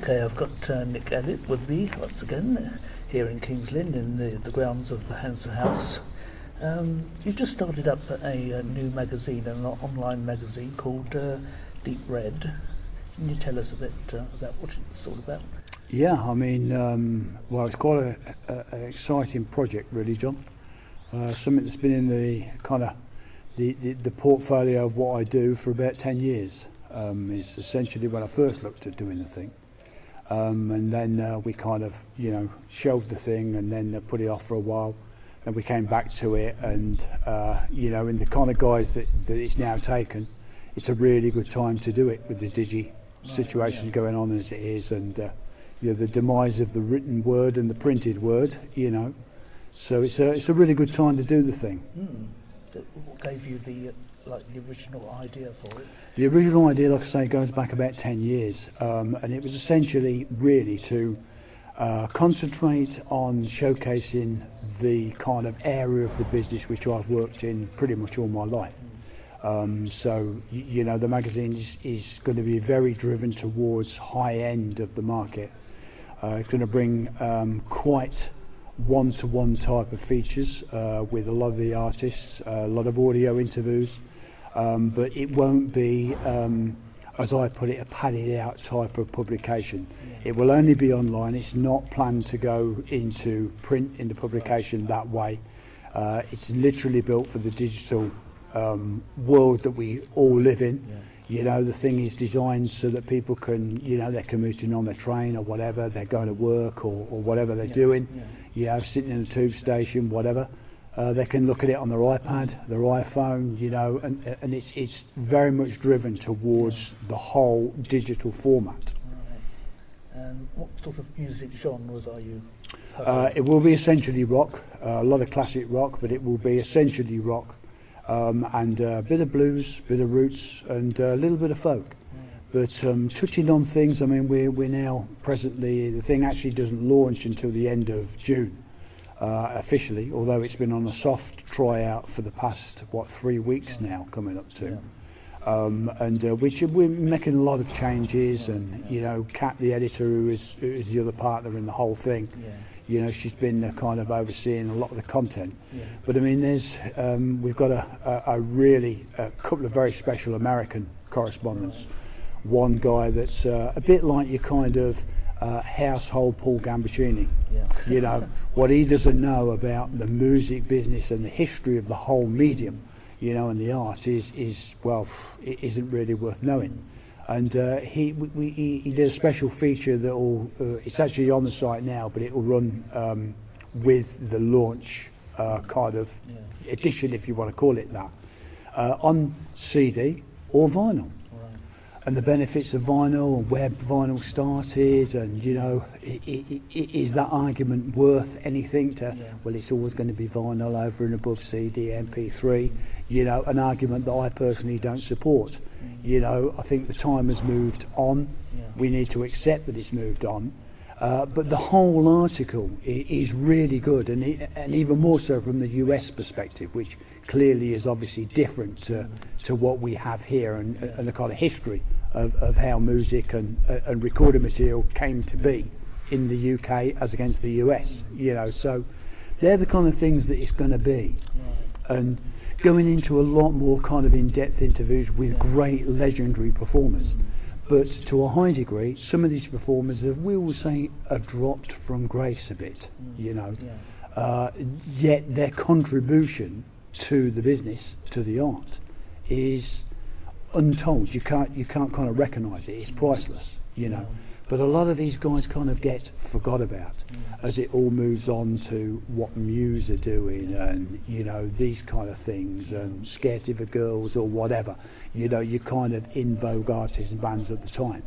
Okay, I've got Nick Elliott with me once again here in King's Lynn in the grounds of the Hansa House. You've just started up a new magazine, an online magazine called Deep Red. Can you tell us a bit about what it's all about? Yeah, I mean, well, it's quite an exciting project, really, John. Something that's been in the kind of the portfolio of what I do for about 10 years. Is essentially when I first looked at doing the thing. And then we kind of, shelved the thing and then put it off for a while. Then we came back to it and, in the kind of guise that it's now taken, it's a really good time to do it with the digi situation going on as it is, and the demise of the written word and the printed word, So it's a really good time to do the thing. What gave you the original idea for it? The original idea, like I say, goes back about 10 years, and it was essentially really to concentrate on showcasing the kind of area of the business which I've worked in pretty much all my life. So, the magazine is going to be very driven towards high end of the market. It's going to bring quite one-to-one type of features with a lot of the artists, a lot of audio interviews, but it won't be, as I put it, a padded out type of publication. It will only be online. It's not planned to go into print in the publication that way. It's literally built for the digital world that we all live in. The thing is designed so that people can, they're commuting on their train or whatever, they're going to work or whatever they're doing, sitting in a tube station, whatever. They can look at it on their iPad, their iPhone, and it's very much driven towards the whole digital format. Right. And what sort of music genres are you covering? It will be essentially rock, a lot of classic rock, but it will be essentially rock. And a bit of blues, bit of roots, and a little bit of folk. But touching on things, I mean, we're now presently, the thing actually doesn't launch until the end of June, officially, although it's been on a soft tryout for the past, 3 weeks now, coming up to. Which we're making a lot of changes, and, Kat, the editor, who is the other partner in the whole thing, she's been kind of overseeing a lot of the content. But I mean, we've got a couple of very special American correspondents. One guy that's a bit like your kind of household Paul Gambaccini. What he doesn't know about the music business and the history of the whole medium, and the art it isn't really worth knowing. And he did a special feature that it's actually on the site now, but it will run with the launch kind of edition, if you want to call it that, on CD or vinyl. And the benefits of vinyl and where vinyl started, and is that argument worth anything to? Well, it's always going to be vinyl over and above CD, MP3. An argument that I personally don't support. I think the time has moved on. We need to accept that it's moved on. But the whole article is really good, and even more so from the US perspective, which clearly is obviously different to what we have here, and the kind of history of how music and recorded material came to be in the UK as against the US. So they're the kind of things that it's going to be, and going into a lot more kind of in-depth interviews with great legendary performers. But to a high degree, some of these performers we will say have dropped from grace a bit, yet their contribution to the business, to the art, is untold. You can't kind of recognise it. It's priceless, But a lot of these guys kind of get forgot about as it all moves on to what Muse are doing, and these kind of things, and Scared of Girls or whatever. You're kind of in vogue artists and bands at the time.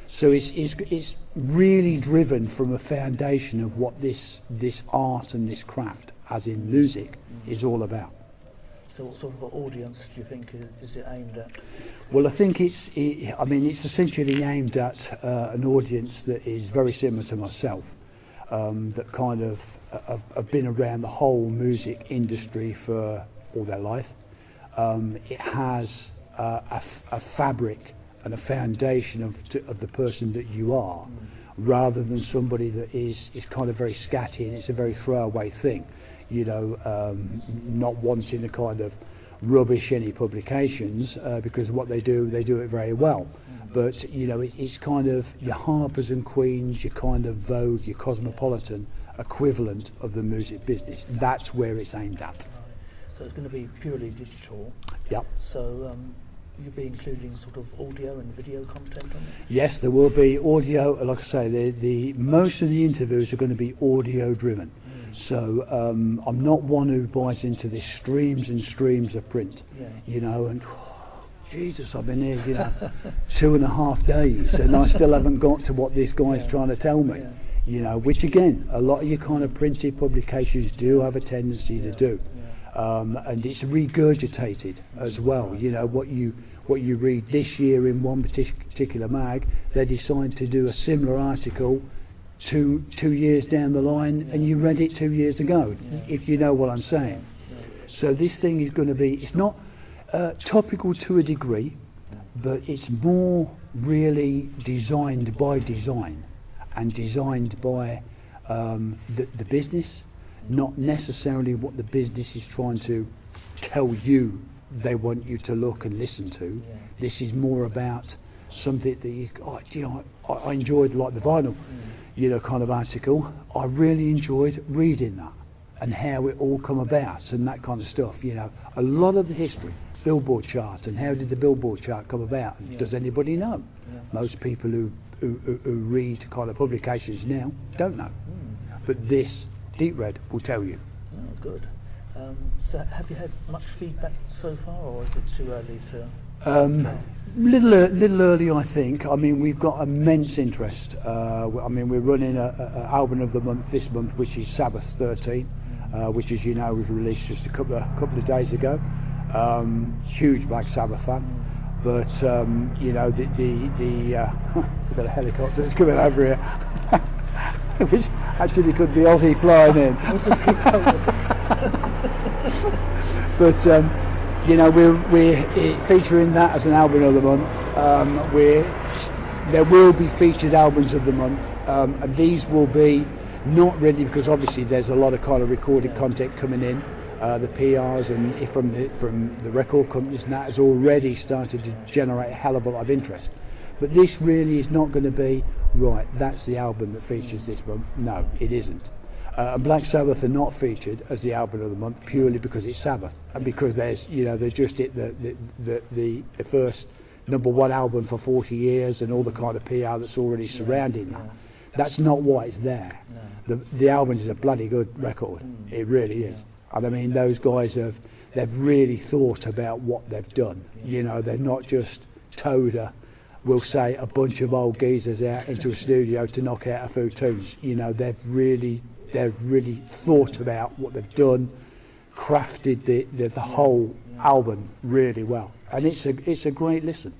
So it's really driven from a foundation of what this art and this craft, as in music, is all about. So what sort of audience do you think is it aimed at? Well, I think it's essentially aimed at an audience that is very similar to myself, that kind of have been around the whole music industry for all their life. It has a fabric and a foundation of the person that you are, rather than somebody that is kind of very scatty and it's a very throwaway thing, you know, not wanting to kind of rubbish any publications, because what they do it very well. But you know, it's kind of your Harpers and Queens, your kind of Vogue, your Cosmopolitan equivalent of the music business. That's where it's aimed at. So it's going to be purely digital. Yep. So you'll be including sort of audio and video content on it? Yes, there will be audio. Like I say, the most of the interviews are going to be audio driven. So I'm not one who buys into this streams and streams of print. Yeah. You know, and Jesus, I've been here, you know, 2.5 days, and I still haven't got to what this guy's trying to tell me. You know, which again, a lot of your kind of printed publications do have a tendency to do. And it's regurgitated as well. You know, what you read this year in one particular mag, they decide to do a similar article two years down the line, and you read it 2 years ago, if you know what I'm saying. So this thing is going to be, it's not topical to a degree, but it's more really designed by design and designed by the business, not necessarily what the business is trying to tell you they want you to look and listen to. This is more about something that you, I enjoyed, like the vinyl, you know, kind of article. I really enjoyed reading that and how it all come about and that kind of stuff. You know, a lot of the history, Billboard chart, and how did the Billboard chart come about? And does anybody know? Most people who read kind of publications now don't know. But this Deep Red will tell you. Oh, good. So have you had much feedback so far, or is it too early to? Little early, I think. I mean, we've got immense interest. I mean, we're running an album of the month this month, which is Sabbath 13, which, as you know, was released just a couple of days ago. Huge Black Sabbath fan, but you know, we've got a helicopter that's coming over here, which actually could be Aussie flying in. We'll just keep going. But you know, we're featuring that as an album of the month. There will be featured albums of the month, and these will be not really, because obviously there's a lot of kind of recorded content coming in. The PRs and from the record companies, and that has already started to generate a hell of a lot of interest. But this really is not going to be, right, that's the album that features this month. No, it isn't. And Black Sabbath are not featured as the album of the month purely because it's Sabbath, and because there's, you know, they just hit the first #1 album for 40 years and all the kind of PR that's already surrounding that. That's not why it's there. The album is a bloody good record. It really is. And I mean, those guys they've really thought about what they've done. You know, they've not just towed we'll say, a bunch of old geezers out into a studio to knock out a few tunes. You know, they've really thought about what they've done, crafted the whole album really well, and it's a great listen.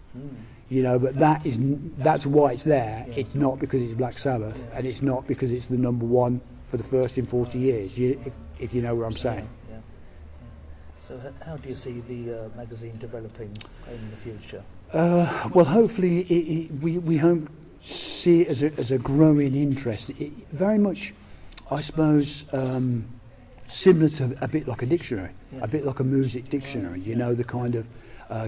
You know, but that's why it's there. It's not because it's Black Sabbath, and it's not because it's the #1 for the first in 40 years. If you know what I'm saying. Yeah. So how do you see the magazine developing in the future? Well, hopefully we hope see it as a growing interest. Very much, I suppose, similar to a bit like a dictionary, a bit like a music dictionary. You know, the kind of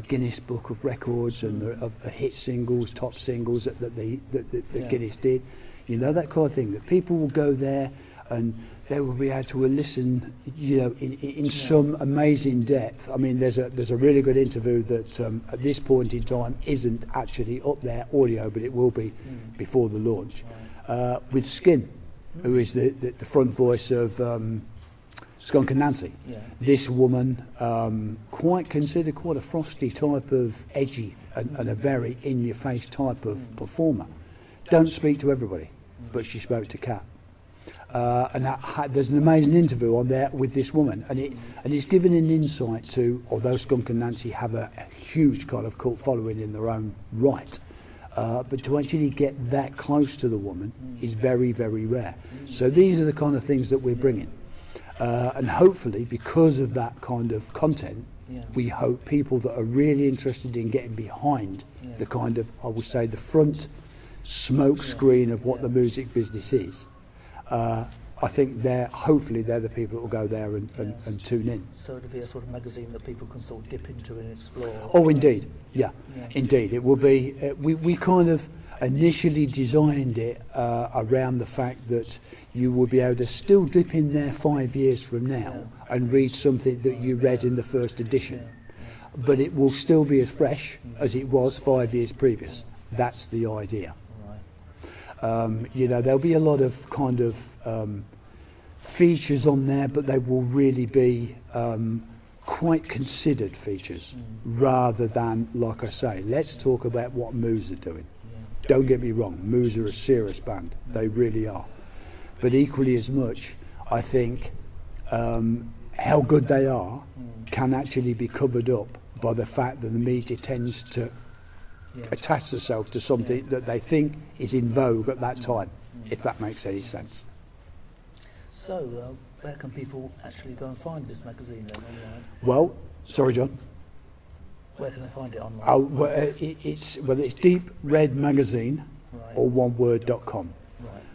Guinness Book of Records and of hit singles, top singles that Guinness did. You know, that kind of thing. That people will go there and they will be able to listen, you know, in some amazing depth. I mean, there's a really good interview that at this point in time isn't actually up there audio, but it will be before the launch, with Skin, who is the front voice of Skunk and Nancy. This woman, considered quite a frosty type of edgy and a very in-your-face type of performer. Don't speak to everybody, but she spoke to Kat. And there's an amazing interview on there with this woman, and it's given an insight to, although Skunk and Nancy have a huge kind of cult following in their own right, but to actually get that close to the woman is very, very rare. So these are the kind of things that we're bringing. And hopefully, because of that kind of content, we hope people that are really interested in getting behind the kind of, I would say, the front smoke screen of what the music business is. I think hopefully they're the people that will go there and tune in. So it'll be a sort of magazine that people can sort of dip into and explore. Oh, indeed, indeed. It will be. We kind of initially designed it around the fact that you will be able to still dip in there 5 years from now and read something that you read in the first edition, but it will still be as fresh as it was 5 years previous. That's the idea. There'll be a lot of kind of features on there, but they will really be quite considered features rather than, like I say, let's talk about what Moose are doing. Don't get me wrong, Moose are a serious band. They really are. But equally as much, I think how good they are can actually be covered up by the fact that the media tends to attach themselves to something that they think is in vogue at that time, if that makes any sense. So, where can people actually go and find this magazine then online? Well, sorry, John. Where can they find it online? Oh, well, it's Deep Red Magazine or oneword.com.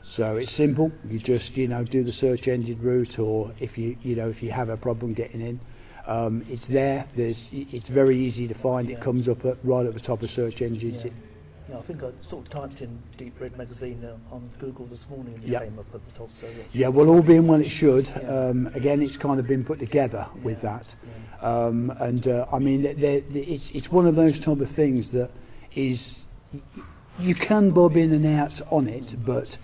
So it's simple. You just do the search engine route, or if you have a problem getting in, it's there. It's very easy to find. It comes up right at the top of search engines. I think I sort of typed in Deep Red Magazine on Google this morning and it came up at the top. So well, all being well, it should. Again, it's kind of been put together with that. I mean, it's one of those type of things that is, you can bob in and out on it, but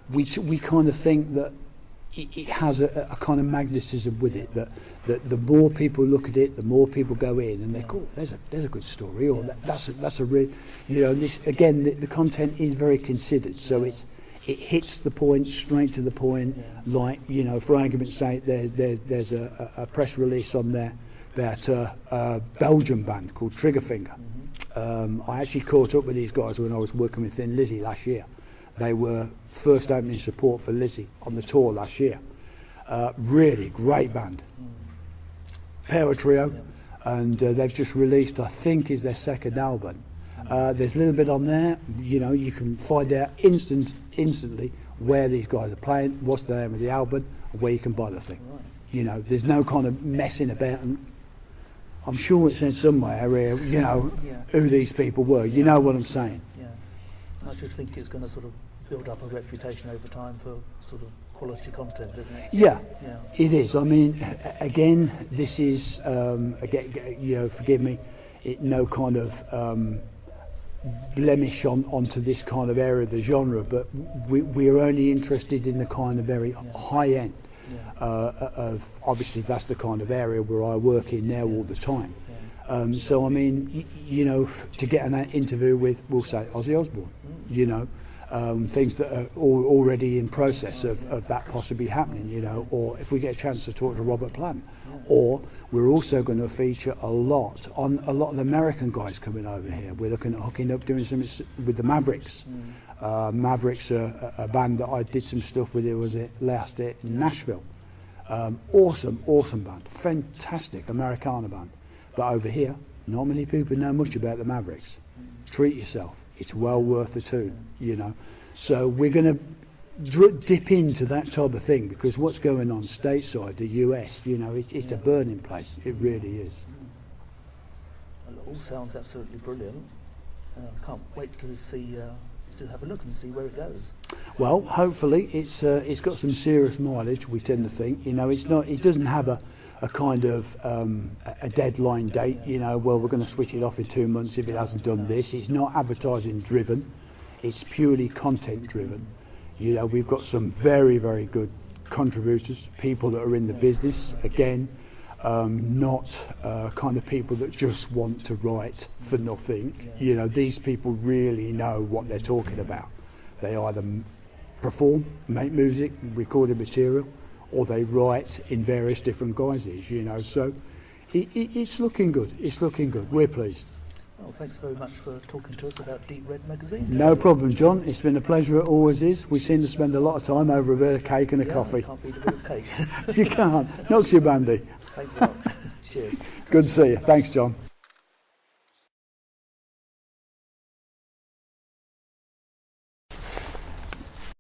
we kind of think that it has a kind of magnetism with it, that the more people look at it, the more people go in and they go, there's a good story, or that's a real, this again, the content is very considered, so it hits the point, straight to the point. Like, for argument's sake, there's a press release on there about a Belgian band called Triggerfinger. I actually caught up with these guys when I was working with Thin Lizzy last year. They were first opening support for Lizzy on the tour last year. Really great band. Power trio, and they've just released, I think, is their second album. There's a little bit on there. You can find out instantly where these guys are playing, what's the name of the album, and where you can buy the thing. There's no kind of messing about. And I'm sure it says somewhere here, who these people were. You know what I'm saying? I just think it's going to sort of build up a reputation over time for sort of quality content, isn't it? Yeah, it is. I mean, again, this is, forgive me, no kind of blemish onto this kind of area of the genre, but we are only interested in the kind of very high end of, obviously that's the kind of area where I work in now all the time. So I mean, to get an interview with, we'll say, Ozzy Osbourne, things that are already in process of that possibly happening, or if we get a chance to talk to Robert Plant, or we're also going to feature a lot of the American guys coming over here. We're looking at hooking up, doing something with the Mavericks. Mavericks are a band that I did some stuff with. It was last year in Nashville. Awesome band, fantastic Americana band. But over here, not many people know much about the Mavericks. Treat yourself. It's well worth the tune, So we're going to dip into that type of thing, because what's going on stateside, the US, it's a burning place. It really is. Well, it all sounds absolutely brilliant. Can't wait to see, to have a look and see where it goes. Well, hopefully it's got some serious mileage. We tend to think, it doesn't have a kind of a deadline date, well, we're going to switch it off in 2 months if it hasn't done this. It's not advertising driven, it's purely content driven. We've got some very, very good contributors, people that are in the business, again, not kind of people that just want to write for nothing. These people really know what they're talking about. They either perform, make music, recorded material, or they write in various different guises, So it's looking good. It's looking good. We're pleased. Well, thanks very much for talking to us about Deep Red magazine. No problem, John. It's been a pleasure. It always is. We seem to spend a lot of time over a bit of cake and a coffee. Can't beat a bit of cake. You can't. Knocks you bandy. Thanks a lot. Cheers. Good to see you. Thanks, John.